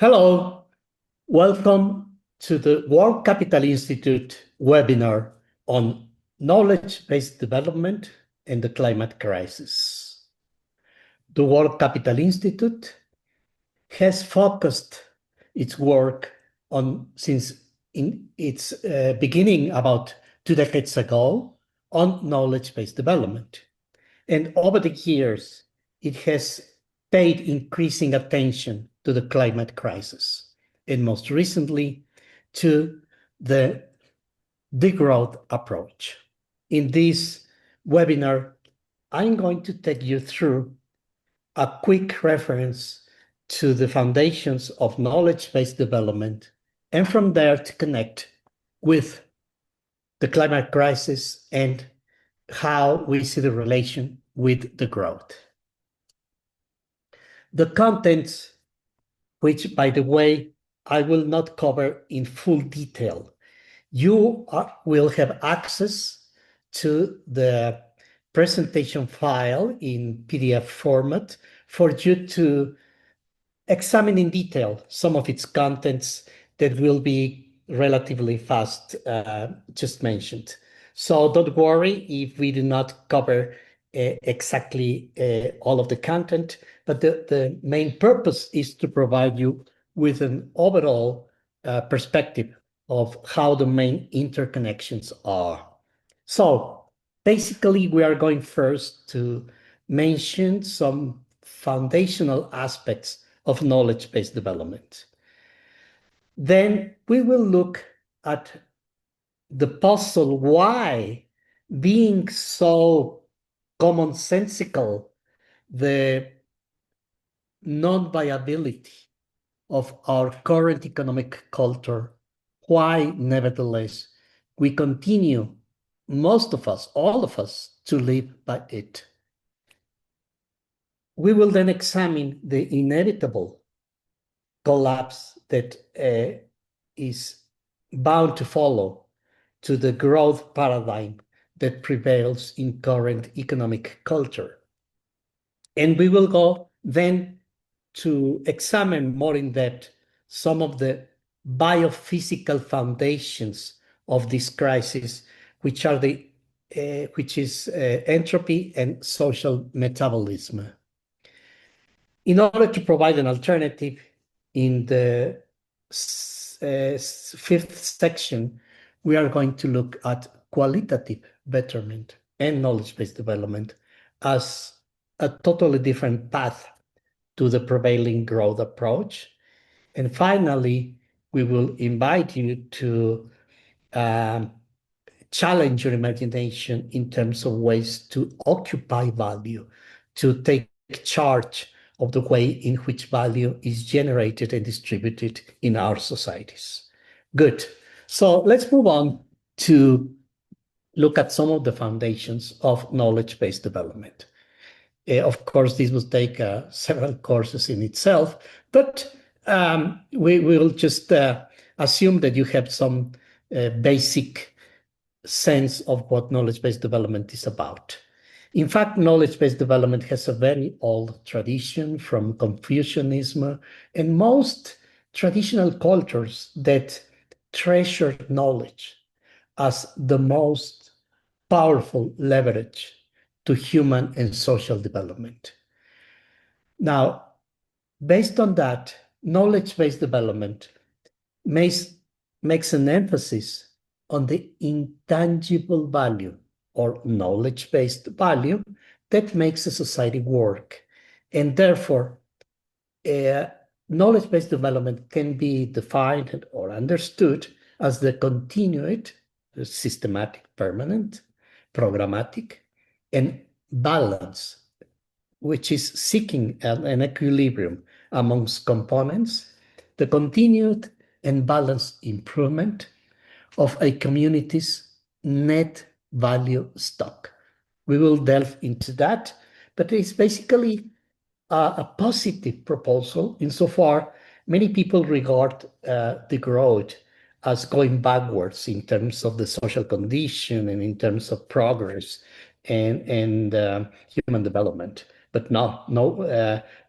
Hello, welcome to the World Capital Institute webinar on knowledge-based development and the climate crisis. The World Capital Institute has focused its work since in its beginning about 2 decades ago on knowledge-based development. And over the years, it has paid increasing attention to the climate crisis, and most recently to the degrowth approach. In this webinar, I'm going to take you through a quick reference to the foundations of knowledge-based development, and from there to connect with the climate crisis and how we see the relation with the growth. The contents, which, by the way, I will not cover in full detail. You will have access to the presentation file in PDF format for you to examine in detail some of its contents that will be relatively fast, just mentioned. So don't worry if we do not cover exactly all of the content, but the main purpose is to provide you with an overall perspective of how the main interconnections are. So basically, we are going first to mention some foundational aspects of knowledge-based development. Then we will look at the puzzle why, being so commonsensical, the non-viability of our current economic culture, why nevertheless we continue, most of us, all of us, to live by it. We will then examine the inevitable collapse that is bound to follow to the growth paradigm that prevails in current economic culture. And we will go then to examine more in depth some of the biophysical foundations of this crisis, which is entropy and social metabolism. In order to provide an alternative, in the fifth section, we are going to look at qualitative betterment and knowledge-based development as a totally different path to the prevailing growth approach. And finally, we will invite you to challenge your imagination in terms of ways to occupy value, to take charge of the way in which value is generated and distributed in our societies. Good. So let's move on to look at some of the foundations of knowledge-based development. Of course, this will take several courses in itself, but we will just assume that you have some basic sense of what knowledge-based development is about. In fact, knowledge-based development has a very old tradition from Confucianism and most traditional cultures that treasure knowledge as the most powerful leverage to human and social development. Now, based on that, knowledge-based development makes an emphasis on the intangible value or knowledge-based value that makes a society work. And therefore, knowledge-based development can be defined or understood as the continued, the systematic, permanent, programmatic, and balance, which is seeking an equilibrium amongst components, the continued and balanced improvement of a community's net value stock. We will delve into that, but it's basically a positive proposal insofar many people regard the growth as going backwards in terms of the social condition and in terms of progress and human development. But no,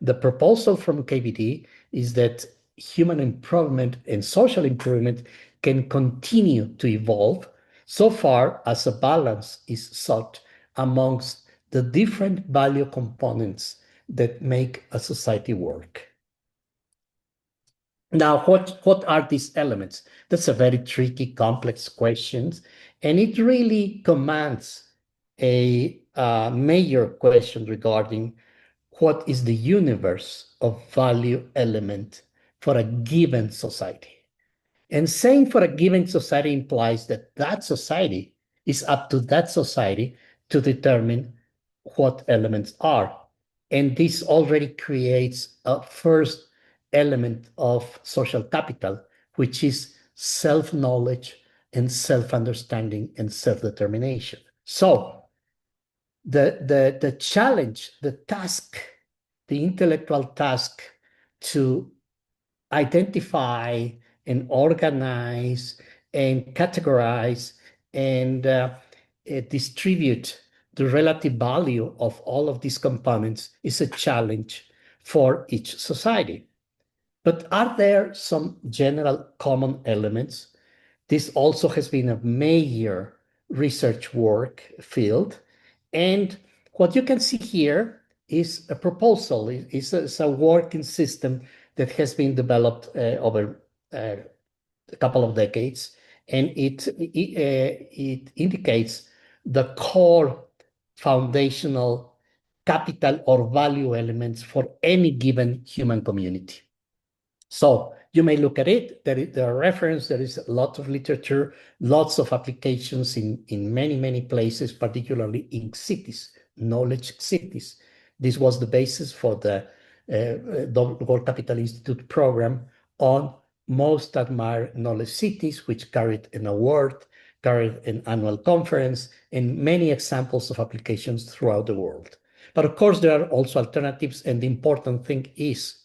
the proposal from KBD is that human improvement and social improvement can continue to evolve so far as a balance is sought amongst the different value components that make a society work. Now, what are these elements? That's a very tricky, complex question, and it really commands a major question regarding what is the universe of value element for a given society. And saying for a given society implies that that society is up to that society to determine what elements are. And this already creates a first element of social capital, which is self-knowledge and self-understanding and self-determination. So the challenge, the task, the intellectual task to identify and organize and categorize and distribute the relative value of all of these components is a challenge for each society. But are there some general common elements? This also has been a major research work field. And what you can see here is a proposal. It's a working system that has been developed over a couple of decades. And it indicates the core foundational capital or value elements for any given human community. So you may look at it, there are references, there is a lot of literature, lots of applications in many, many places, particularly in cities, knowledge cities. This was the basis for the World Capital Institute program on most admired knowledge cities, which carried an award, carried an annual conference, and many examples of applications throughout the world. But of course, there are also alternatives, and the important thing is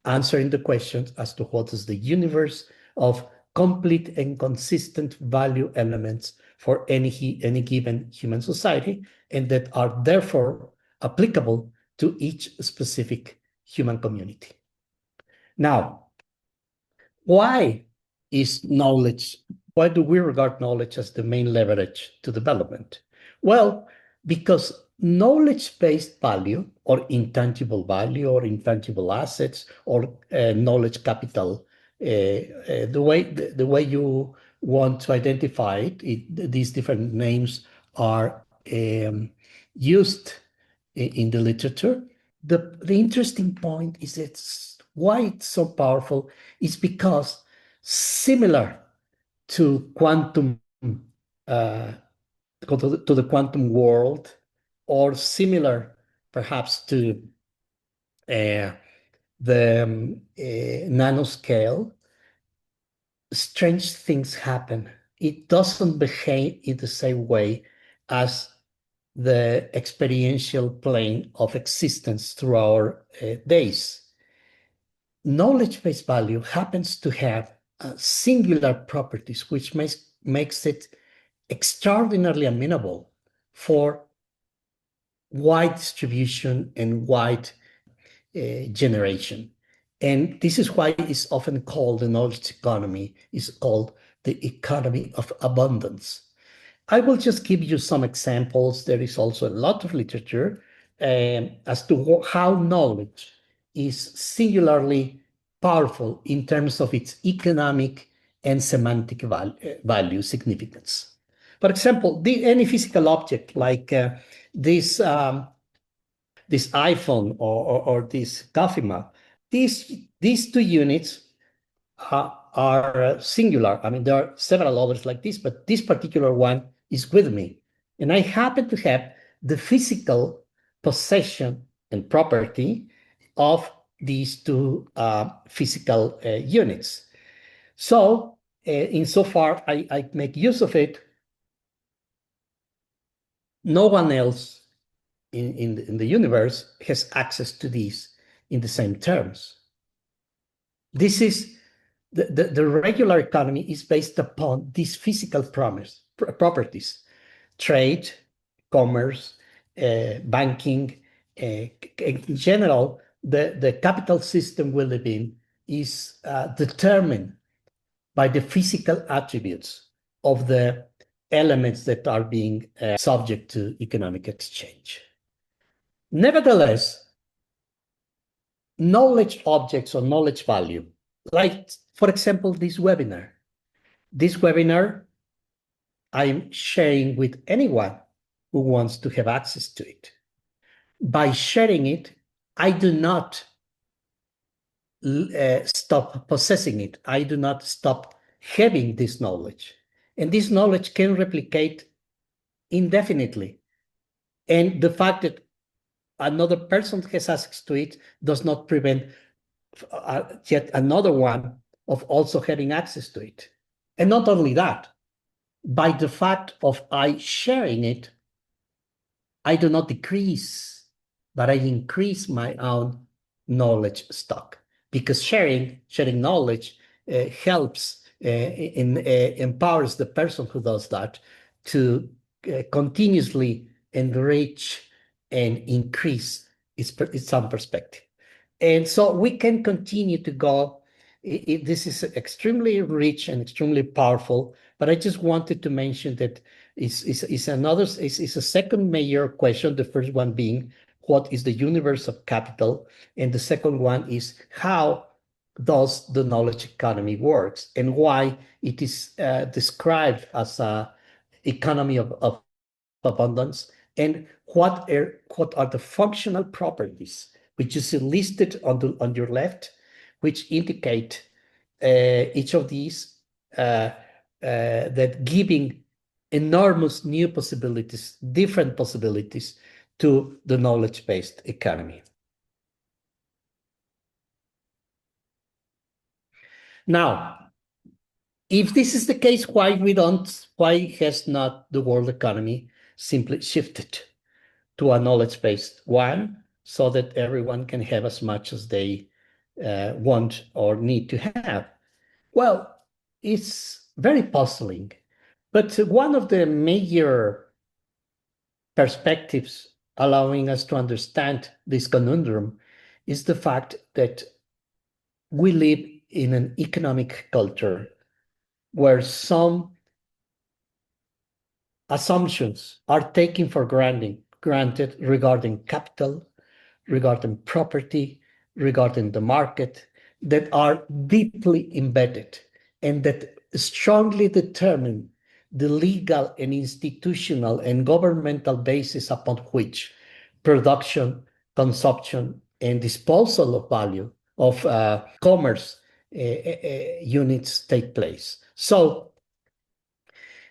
answering the questions as to what is the universe of complete and consistent value elements for any given human society, and that are therefore applicable to each specific human community. Now, why is knowledge, why do we regard knowledge as the main leverage to development? Well, because knowledge-based value or intangible assets or knowledge capital, the way you want to identify it, these different names are used in the literature. The interesting point is why it's so powerful is because similar to quantum to the quantum world, or similar perhaps to the nanoscale, strange things happen. It doesn't behave in the same way as the experiential plane of existence through our days. Knowledge-based value happens to have singular properties, which makes it extraordinarily amenable for wide distribution and wide generation. And this is why it's often called the knowledge economy, is called the economy of abundance. I will just give you some examples. There is also a lot of literature as to how knowledge is singularly powerful in terms of its economic and semantic value significance. For example, any physical object like this this iPhone or this coffee mug, these two units are singular. I mean, there are several others like this, but this particular one is with me. And I happen to have the physical possession and property of these two physical units. So, insofar I make use of it, no one else in the universe has access to these in the same terms. This is the regular economy is based upon these physical properties: trade, commerce, banking. In general, the capital system we live in is determined by the physical attributes of the elements that are being subject to economic exchange. Nevertheless, knowledge objects or knowledge value, like, for example, this webinar. This webinar I'm sharing with anyone who wants to have access to it. By sharing it, I do not stop possessing it. I do not stop having this knowledge. And this knowledge can replicate indefinitely. And the fact that another person has access to it does not prevent yet another one of also having access to it. And not only that, by the fact of I sharing it, I do not decrease, but I increase my own knowledge stock, because sharing knowledge helps empowers the person who does that to continuously enrich and increase its own perspective. And so we can continue to go. This is extremely rich and extremely powerful, but I just wanted to mention that is a second major question. The first one being, what is the universe of capital? And the second one is, how does the knowledge economy works, and why it is described as a economy of abundance, and what are the functional properties which is listed on your left, which indicate each of these that giving enormous new possibilities, different possibilities to the knowledge-based economy. Now, if this is the case, why has not the world economy simply shifted to a knowledge-based one, so that everyone can have as much as they want or need to have? Well, it's very puzzling, but one of the major perspectives allowing us to understand this conundrum is the fact that we live in an economic culture where some assumptions are taken for granted regarding capital, regarding property, regarding the market, that are deeply embedded and that strongly determine the legal and institutional and governmental basis upon which production, consumption, and disposal of value of commerce units take place. So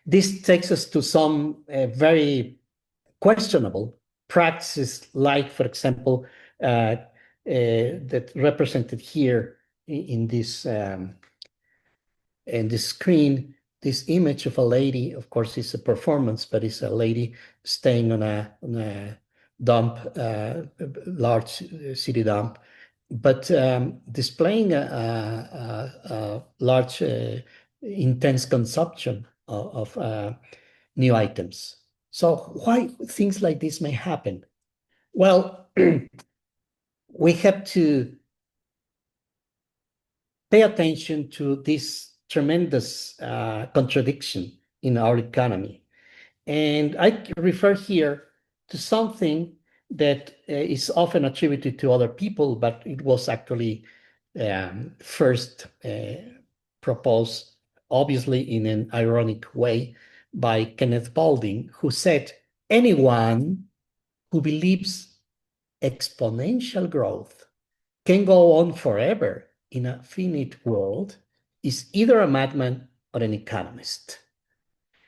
this takes us to some very questionable practices, like, for example, that represented here in this screen, this image of a lady. Of course, it's a performance, but it's a lady staying on a dump, large city dump, but displaying a large, intense consumption of new items. So why things like this may happen? Well, we have to pay attention to this tremendous contradiction in our economy. And I refer here to something that is often attributed to other people, but it was actually first proposed, obviously in an ironic way, by Kenneth Balding, who said, anyone who believes exponential growth can go on forever in a finite world is either a madman or an economist.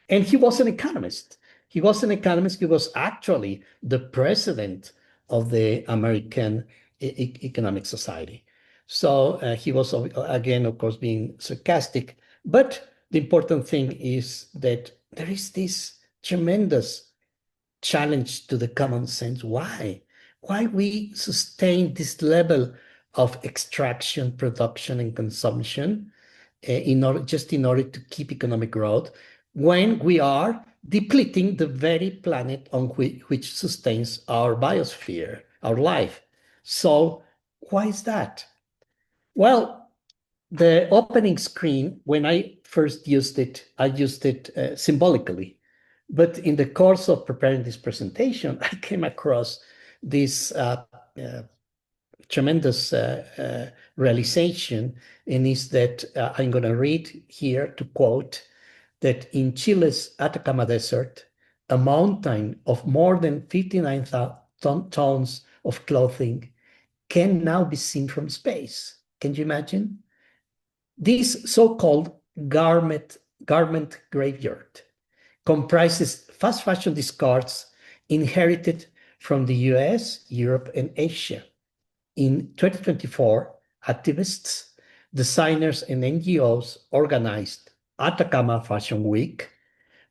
And he was an economist. He was an economist. He was actually the president of the American Economic Society. So he was, again, of course, being sarcastic. But the important thing is that there is this tremendous challenge to the common sense. Why? Why we sustain this level of extraction, production, and consumption in order to keep economic growth, when we are depleting the very planet on which sustains our biosphere, our life. So why is that? Well, the opening screen, when I first used it, I used it symbolically. But in the course of preparing this presentation, I came across this tremendous realization, and is that I'm going to read here to quote that in Chile's Atacama Desert, a mountain of more than 59,000 tons of clothing can now be seen from space. Can you imagine? This so-called garment graveyard comprises fast fashion discards inherited from the US, Europe, and Asia. In 2024, activists, designers, and NGOs organized Atacama Fashion Week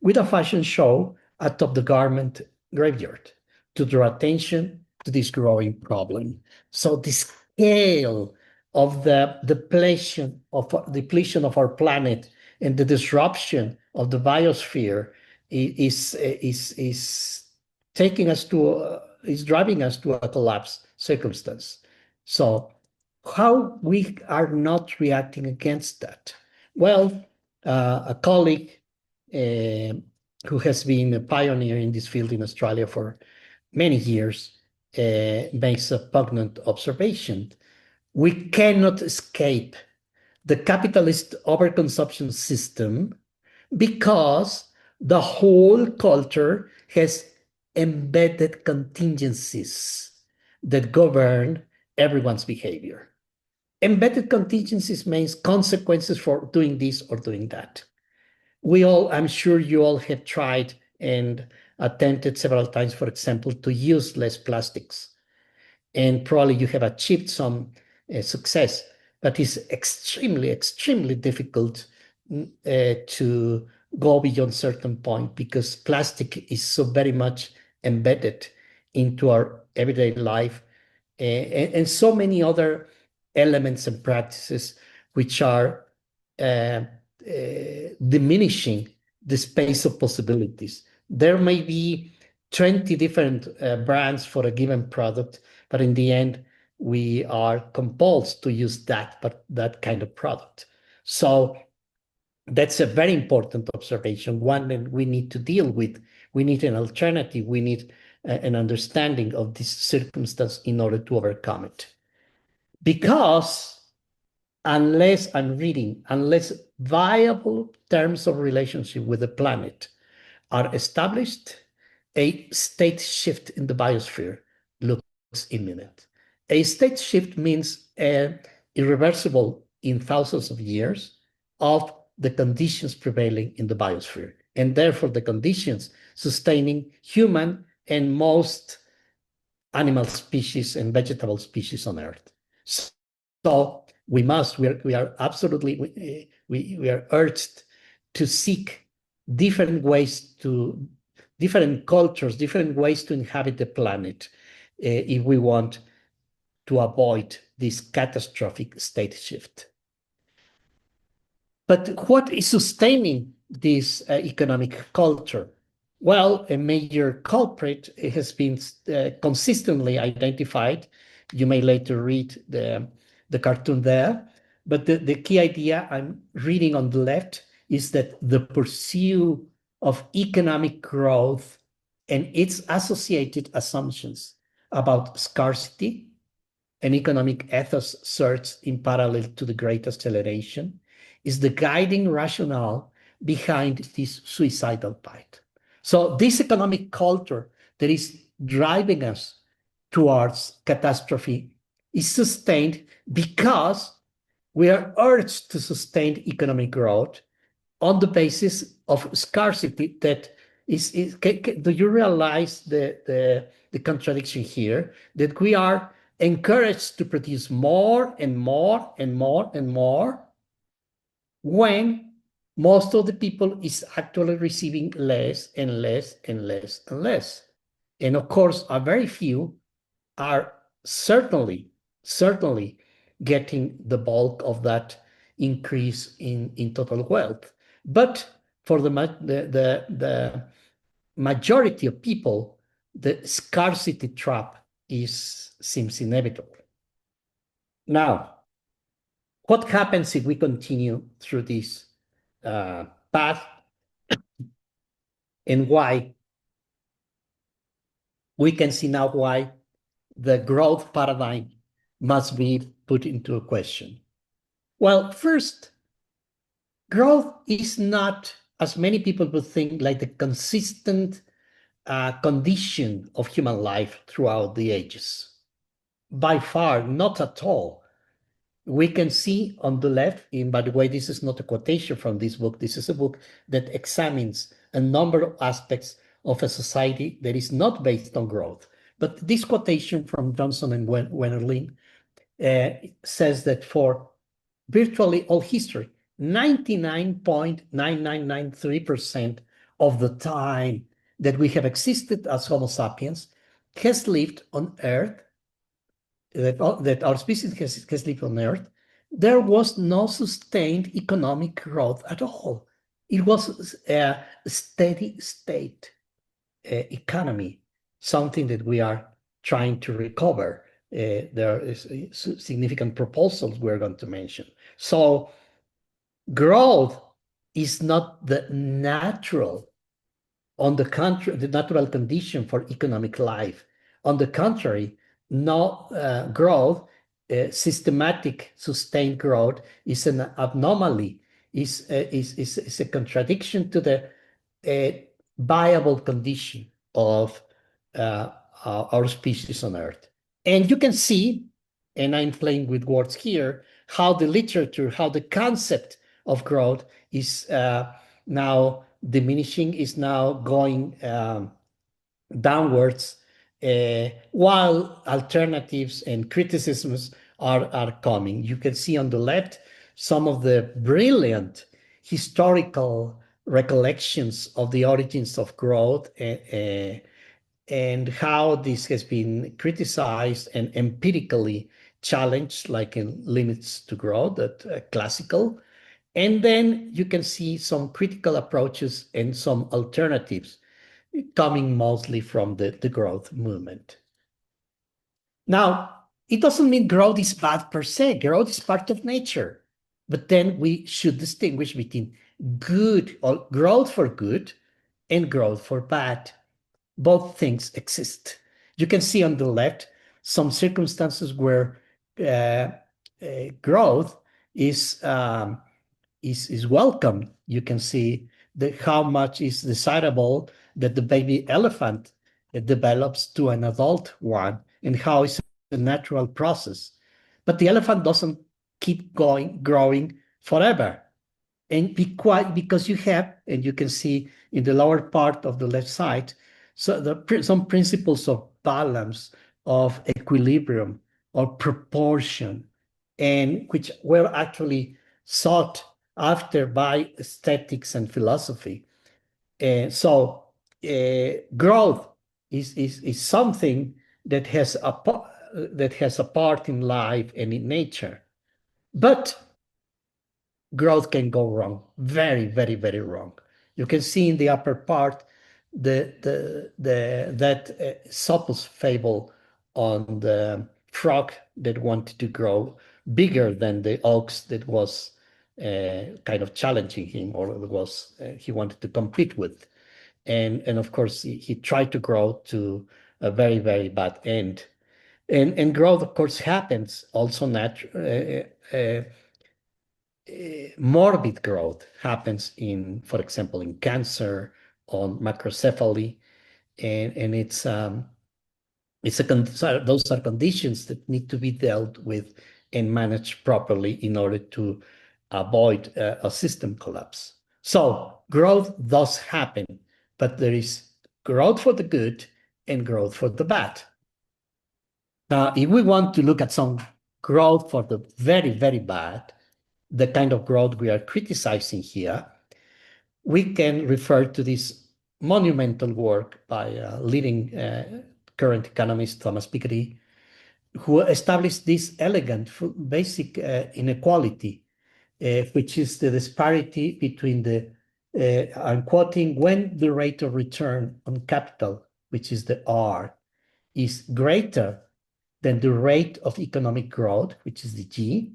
with a fashion show atop the garment graveyard to draw attention to this growing problem. So the scale of the depletion of our planet and the disruption of the biosphere is taking us to is driving us to a collapse circumstance. So how we are not reacting against that? Well, a colleague who has been a pioneer in this field in Australia for many years makes a poignant observation. We cannot escape the capitalist overconsumption system because the whole culture has embedded contingencies that govern everyone's behavior. Embedded contingencies means consequences for doing this or doing that. I'm sure you all have tried and attempted several times, for example, to use less plastics. And probably you have achieved some success, but it's extremely, extremely difficult to go beyond certain point because plastic is so very much embedded into our everyday life and so many other elements and practices which are uh, diminishing the space of possibilities. There may be 20 different brands for a given product, but in the end, we are compelled to use that kind of product. So that's a very important observation, one that we need to deal with. We need an alternative. We need an understanding of this circumstance in order to overcome it. Because unless viable terms of relationship with the planet are established, a state shift in the biosphere looks imminent. A state shift means irreversible in thousands of years of the conditions prevailing in the biosphere, and therefore the conditions sustaining human and most animal species and vegetable species on Earth. So we are absolutely, we are urged to seek different cultures, different ways to inhabit the planet if we want to avoid this catastrophic state shift. But what is sustaining this economic culture? Well, a major culprit has been consistently identified. You may later read the cartoon there, but the key idea I'm reading on the left is that the pursuit of economic growth and its associated assumptions about scarcity, an economic ethos searched in parallel to the great acceleration, is the guiding rationale behind this suicidal pact. So this economic culture that is driving us towards catastrophe is sustained because we are urged to sustain economic growth on the basis of scarcity that do you realize the contradiction here? That we are encouraged to produce more and more and more and more when most of the people is actually receiving less and less and less and less. And of course, a very few are certainly getting the bulk of that increase in total wealth. But for the majority of people, the scarcity trap seems inevitable. Now, What happens if we continue through this path, and why we can see now why the growth paradigm must be put into a question. Well, first, growth is not, as many people would think, like the consistent condition of human life throughout the ages. By far, not at all. We can see on the left, and by the way, this is not a quotation from this book. This is a book that examines a number of aspects of a society that is not based on growth. But this quotation from Johnson and Wennerlin says that for virtually all history, 99.9993% of the time that we have existed as Homo sapiens has lived on Earth, that our species has lived on Earth, there was no sustained economic growth at all. It was a steady state economy, something that we are trying to recover. There is significant proposals we're going to mention. So growth is not the natural, on the contrary, the natural condition for economic life. On the contrary, no growth, systematic, sustained growth is an anomaly, is a contradiction to the viable condition of our species on Earth. And you can see, and I'm playing with words here, how the literature, how the concept of growth is now diminishing, is now going downwards, while alternatives and criticisms are coming. You can see on the left some of the brilliant historical recollections of the origins of growth, and how this has been criticized and empirically challenged, like in Limits to Growth, that classical. And then you can see some critical approaches and some alternatives coming mostly from the growth movement. Now, it doesn't mean growth is bad per se. Growth is part of nature. But then we should distinguish between good, or growth for good, and growth for bad. Both things exist. You can see on the left some circumstances where growth is welcome. You can see how much is desirable that the baby elephant develops to an adult one, and how it's a natural process. But the elephant doesn't keep growing forever. And because you have, and you can see in the lower part of the left side, so some principles of balance, of equilibrium, or proportion, and which were actually sought after by aesthetics and philosophy. So growth is something that has a part in life and in nature, but growth can go wrong, very, very, very wrong. You can see in the upper part that Sophocles fable on the frog that wanted to grow bigger than the ox that was kind of challenging him, or was he wanted to compete with. And of course, he tried to grow to a very, very bad end. And growth, of course, happens also morbid growth happens in, for example, in cancer, on macrocephaly, and those are conditions that need to be dealt with and managed properly in order to avoid a system collapse. So growth does happen, but there is growth for the good and growth for the bad. Now, if we want to look at some growth for the very, very bad, the kind of growth we are criticizing here, we can refer to this monumental work by leading current economist Thomas Piketty, who established this elegant basic inequality, which is the disparity between I'm quoting, when the rate of return on capital, which is the R, is greater than the rate of economic growth, which is the G,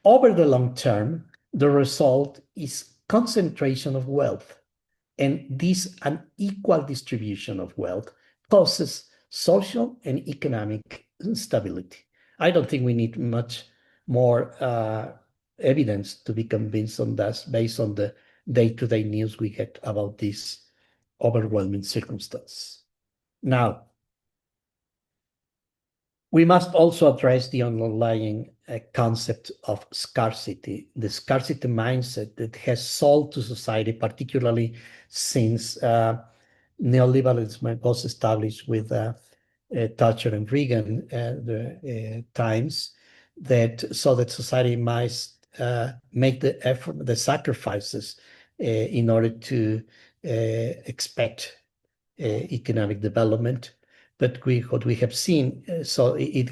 over the long term, the result is concentration of wealth. And this unequal distribution of wealth causes social and economic instability. I don't think we need much more evidence to be convinced on that based on the day-to-day news we get about this overwhelming circumstance. Now, we must also address the underlying concept of scarcity, the scarcity mindset that has sold to society, particularly since neoliberalism was established with Thatcher and Reagan the times, that so that society must make the effort, the sacrifices in order to expect economic development. But what we have seen, so it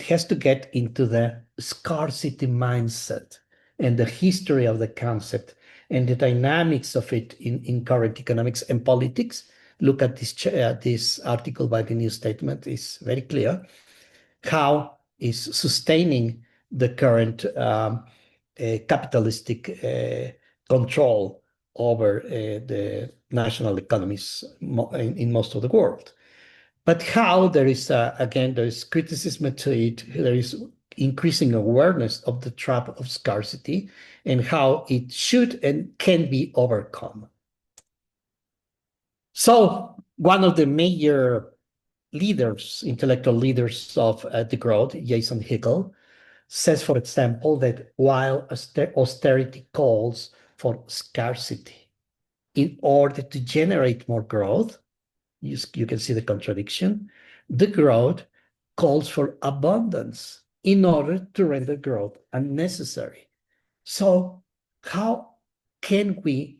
has to get into the scarcity mindset and the history of the concept and the dynamics of it in current economics and politics. Look at this article by the New Statement is very clear how is sustaining the current capitalistic control over the national economies in most of the world. But how there is, again, there is criticism to it, there is increasing awareness of the trap of scarcity and how it should and can be overcome. So one of the major leaders, intellectual leaders of the growth, Jason Hickel, says, for example, that while austerity calls for scarcity in order to generate more growth, you can see the contradiction. The growth calls for abundance in order to render growth unnecessary. So how can we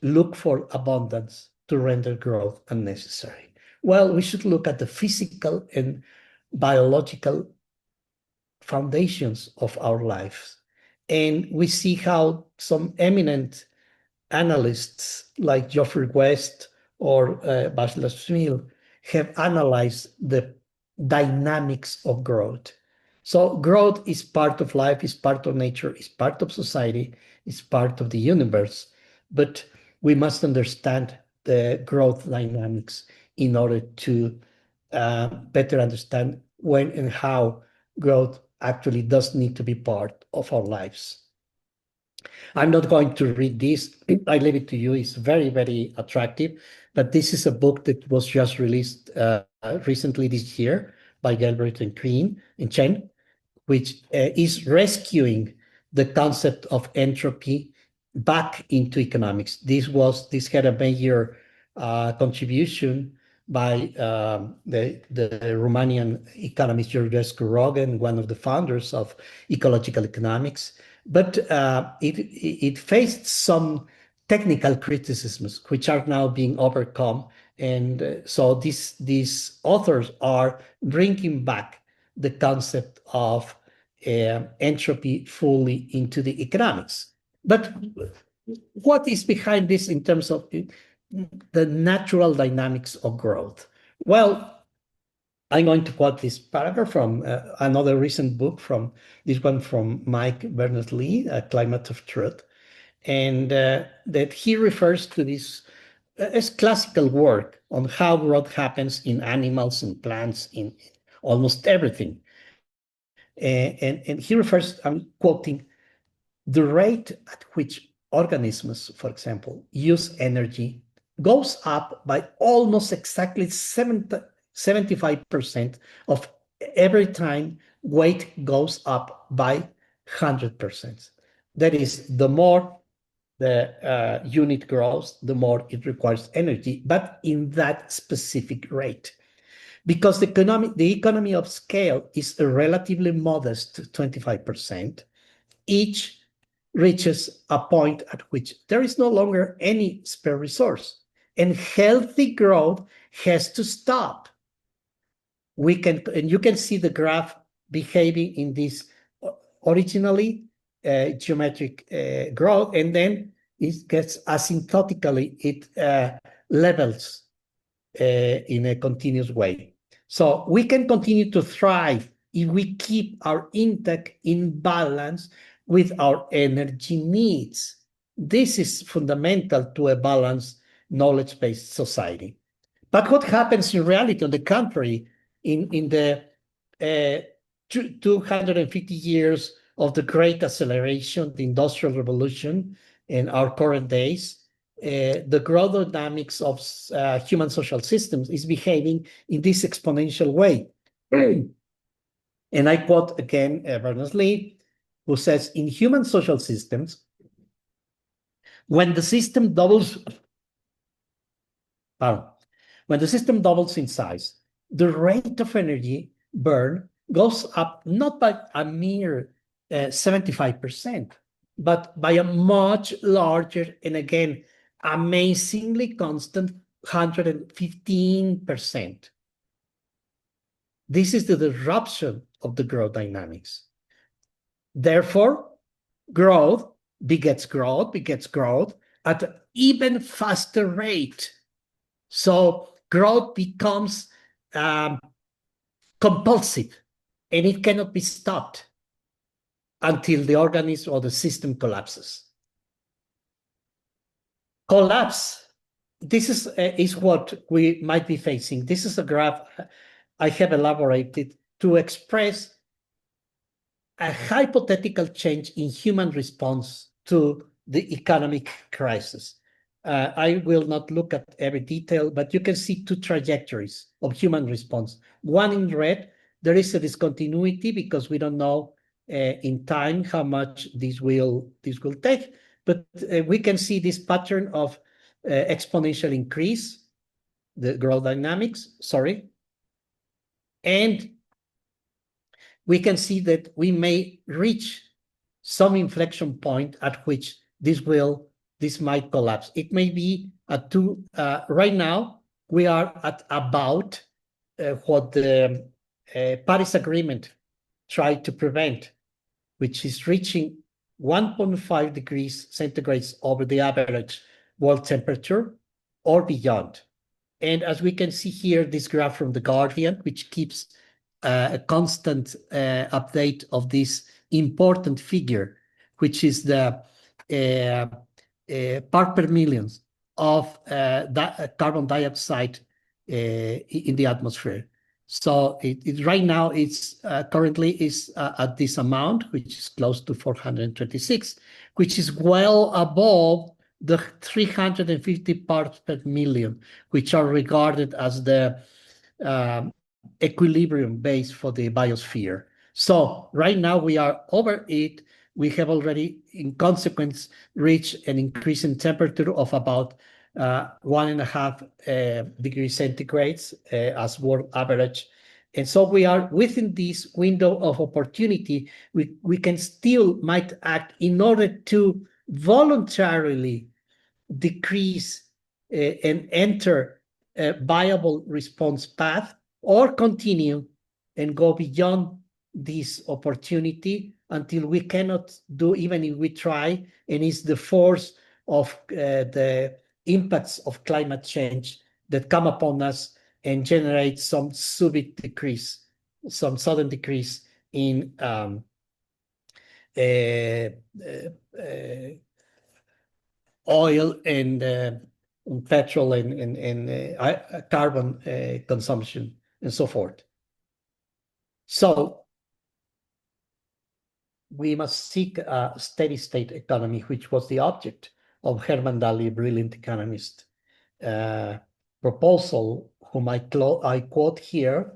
look for abundance to render growth unnecessary? Well, we should look at the physical and biological foundations of our lives. And we see how some eminent analysts like Geoffrey West or Bashla Smil have analyzed the dynamics of growth. So growth is part of life, is part of nature, is part of society, is part of the universe. But we must understand the growth dynamics in order to better understand when and how growth actually does need to be part of our lives. I'm not going to read this. I leave it to you. It's very, very attractive. But this is a book that was just released recently this year by Galbraith and Chen, which is rescuing the concept of entropy back into economics. This had a major contribution by the Romanian economist Georgescu Rogan, one of the founders of ecological economics. But it faced some technical criticisms, which are now being overcome. And so these authors are bringing back the concept of entropy fully into the economics. But what is behind this in terms of the natural dynamics of growth? Well, I'm going to quote this paragraph from another recent book, from Mike Berners-Lee, Climate of Truth, and that he refers to this as classical work on how growth happens in animals and plants, in almost everything. And he refers, I'm quoting, the rate at which organisms, for example, use energy goes up by almost exactly 75% of every time weight goes up by 100%. That is, the more the unit grows, the more it requires energy, but in that specific rate. Because the economy of scale is a relatively modest 25%, each reaches a point at which there is no longer any spare resource, and healthy growth has to stop. And you can see the graph behaving in this originally geometric growth, and then it gets asymptotically, it levels in a continuous way. So we can continue to thrive if we keep our intake in balance with our energy needs. This is fundamental to a balanced knowledge-based society. But what happens in reality, on the contrary, in the 250 years of the great acceleration, the Industrial Revolution, and our current days, the growth dynamics of human social systems is behaving in this exponential way. And I quote again Berners-Lee, who says, in human social systems, when the system doubles, when the system doubles in size, the rate of energy burn goes up not by a mere 75%, but by a much larger, and again, amazingly constant 115%. This is the disruption of the growth dynamics. Therefore, growth begets growth at an even faster rate. So growth becomes compulsive, and it cannot be stopped until the organism or the system collapses. Collapse, this is what we might be facing. This is a graph I have elaborated to express a hypothetical change in human response to the economic crisis. I will not look at every detail, but you can see two trajectories of human response. One in red, there is a discontinuity because we don't know in time how much this will take, but we can see this pattern of exponential increase, the growth dynamics, and we can see that we may reach some inflection point at which this might collapse. It may be right now we are at about what the Paris Agreement tried to prevent, which is reaching 1.5 degrees centigrade over the average world temperature or beyond. And as we can see here, this graph from The Guardian, which keeps a constant update of this important figure, which is the part per million of carbon dioxide in the atmosphere. So right now it's currently is at this amount, which is close to 426, which is well above the 350 parts per million, which are regarded as the equilibrium base for the biosphere. So right now we are over it. We have already, in consequence, reached an increase in temperature of about 1.5 degrees centigrades as world average. And so we are within this window of opportunity. We can still might act in order to voluntarily decrease and enter a viable response path, or continue and go beyond this opportunity until we cannot do, even if we try, and it's the force of the impacts of climate change that come upon us and generate some sudden decrease in oil and petrol and carbon consumption and so forth. So we must seek a steady state economy, which was the object of Herman Daly, a brilliant economist, proposal, whom I quote here,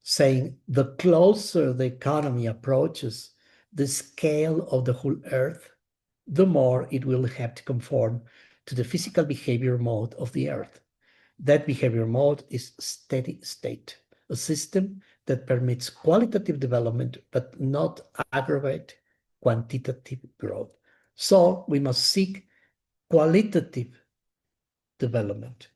saying, the closer the economy approaches the scale of the whole Earth, the more it will have to conform to the physical behavior mode of the Earth. That behavior mode is steady state, a system that permits qualitative development but not aggravate quantitative growth. So we must seek qualitative development.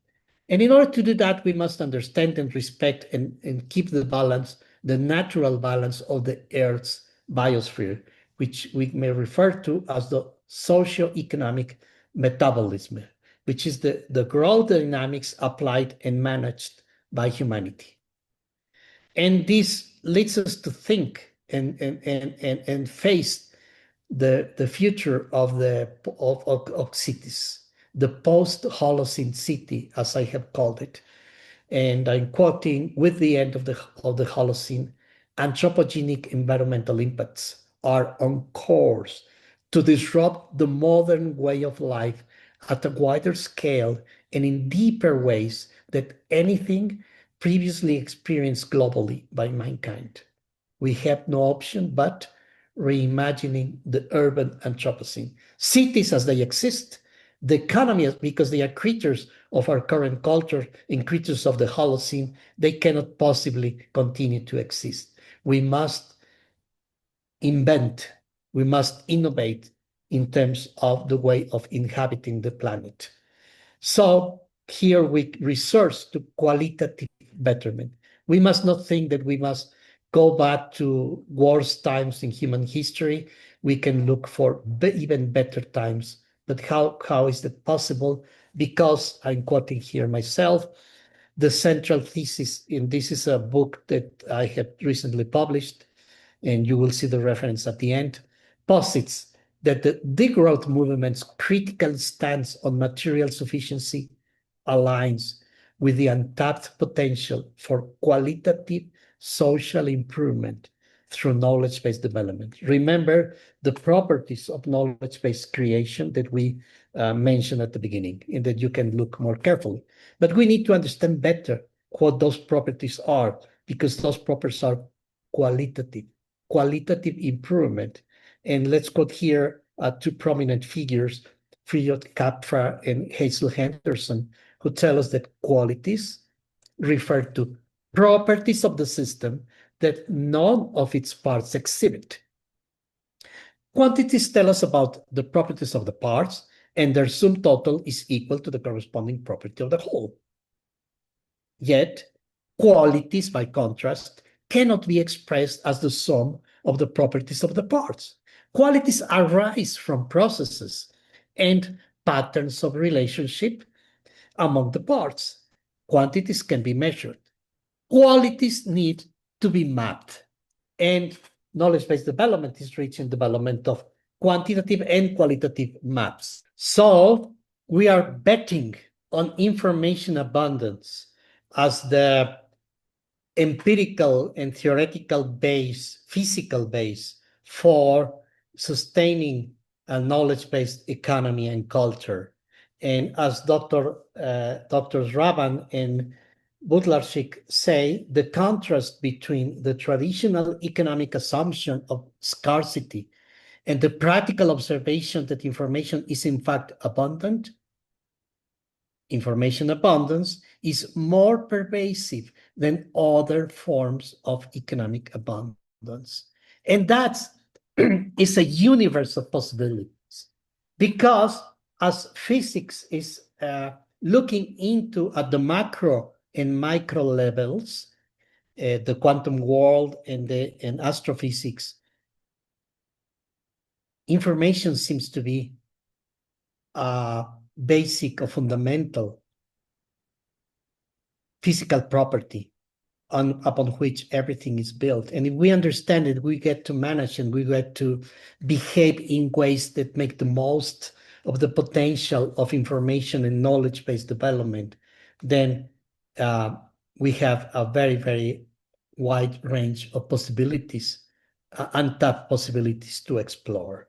And in order to do that, we must understand and respect and keep the balance, the natural balance of the Earth's biosphere, which we may refer to as the socio-economic metabolism, which is the growth dynamics applied and managed by humanity. And this leads us to think and face the future of cities, the post-Holocene city, as I have called it. And I'm quoting, with the end of the Holocene, anthropogenic environmental impacts are on course to disrupt the modern way of life at a wider scale and in deeper ways than anything previously experienced globally by mankind. We have no option but reimagining the urban Anthropocene. Cities as they exist, the economy, because they are creatures of our current culture and creatures of the Holocene, they cannot possibly continue to exist. We must invent, we must innovate in terms of the way of inhabiting the planet. So here we resort to qualitative betterment. We must not think that we must go back to worse times in human history. We can look for even better times. But how is that possible? Because I'm quoting here myself, the central thesis, and this is a book that I have recently published, and you will see the reference at the end, posits that the degrowth movement's critical stance on material sufficiency aligns with the untapped potential for qualitative social improvement through knowledge-based development. Remember the properties of knowledge-based creation that we mentioned at the beginning, and that you can look more carefully. But we need to understand better what those properties are, because those properties are qualitative improvement. And let's quote here two prominent figures, Friedrich Kapfer and Hazel Henderson, who tell us that qualities refer to properties of the system that none of its parts exhibit. Quantities tell us about the properties of the parts, and their sum total is equal to the corresponding property of the whole. Yet, qualities, by contrast, cannot be expressed as the sum of the properties of the parts. Qualities arise from processes and patterns of relationship among the parts. Quantities can be measured. Qualities need to be mapped. And knowledge-based development is reaching development of quantitative and qualitative maps. So we are betting on information abundance as the empirical and theoretical base, physical base for sustaining a knowledge-based economy and culture. And as Drs. Raban and Butlarczyk say, the contrast between the traditional economic assumption of scarcity and the practical observation that information is in fact abundant, information abundance is more pervasive than other forms of economic abundance. And that is a universe of possibilities, because as physics is looking into at the macro and micro levels, the quantum world and astrophysics, information seems to be basic or fundamental physical property upon which everything is built. And if we understand it, we get to manage and we get to behave in ways that make the most of the potential of information and knowledge-based development. Then we have a very, very wide range of possibilities, untapped possibilities to explore.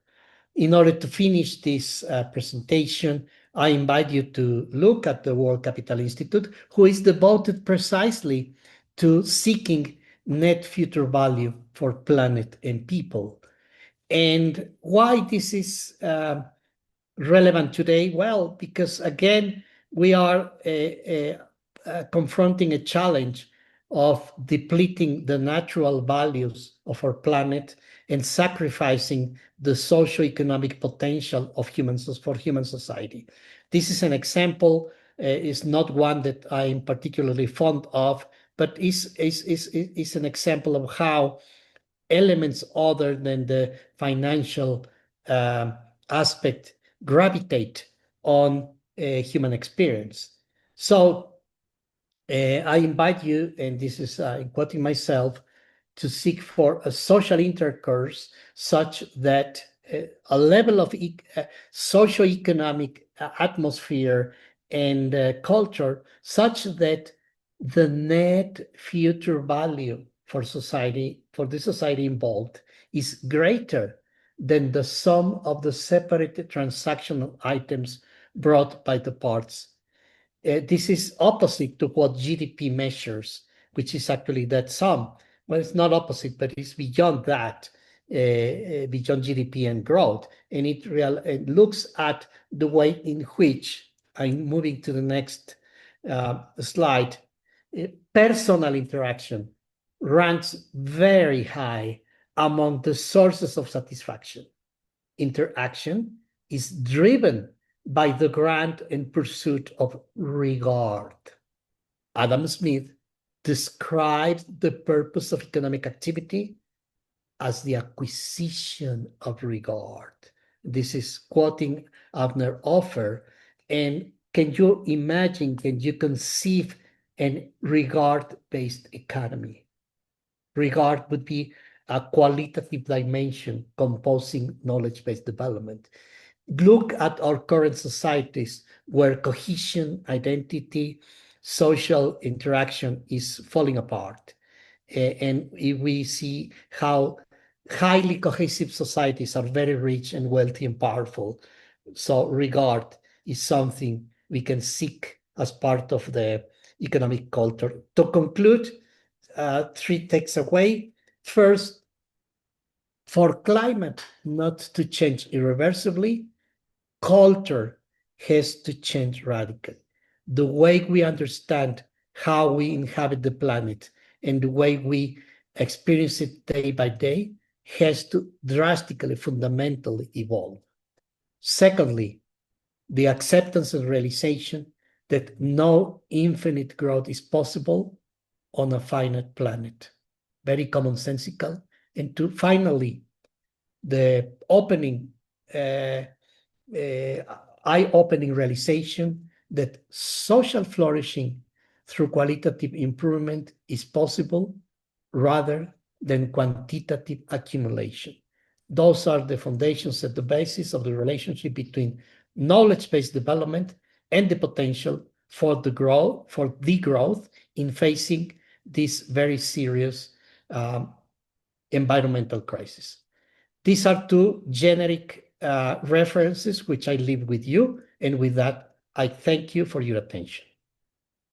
In order to finish this presentation, I invite you to look at the World Capital Institute, who is devoted precisely to seeking net future value for planet and people. And why this is relevant today? Well, because again, we are confronting a challenge of depleting the natural values of our planet and sacrificing the socio-economic potential of for human society. This is an example, is not one that I'm particularly fond of, but is an example of how elements other than the financial aspect gravitate on human experience. So I invite you, and this is quoting myself, to seek for a social intercourse such that a level of socioeconomic atmosphere and culture such that the net future value for society, for the society involved, is greater than the sum of the separated transactional items brought by the parts. This is opposite to what GDP measures, which is actually that sum. Well, it's not opposite, but it's beyond that, beyond GDP and growth. And it looks at the way in which, I'm moving to the next slide, personal interaction ranks very high among the sources of satisfaction. Interaction is driven by the grant and pursuit of regard. Adam Smith describes the purpose of economic activity as the acquisition of regard. This is quoting Abner Offer. And can you imagine, can you conceive a regard-based economy? Regard would be a qualitative dimension composing knowledge-based development. Look at our current societies where cohesion, identity, social interaction is falling apart. And we see how highly cohesive societies are very rich and wealthy and powerful. So regard is something we can seek as part of the economic culture. To conclude, 3 takes away. First, for climate not to change irreversibly, culture has to change radically. The way we understand how we inhabit the planet and the way we experience it day by day has to drastically, fundamentally evolve. Secondly, the acceptance and realization that no infinite growth is possible on a finite planet. Very commonsensical. And finally, the eye-opening realization that social flourishing through qualitative improvement is possible rather than quantitative accumulation. Those are the foundations at the basis of the relationship between knowledge-based development and the potential for the growth in facing this very serious environmental crisis. These are 2 generic references which I leave with you, and with that, I thank you for your attention.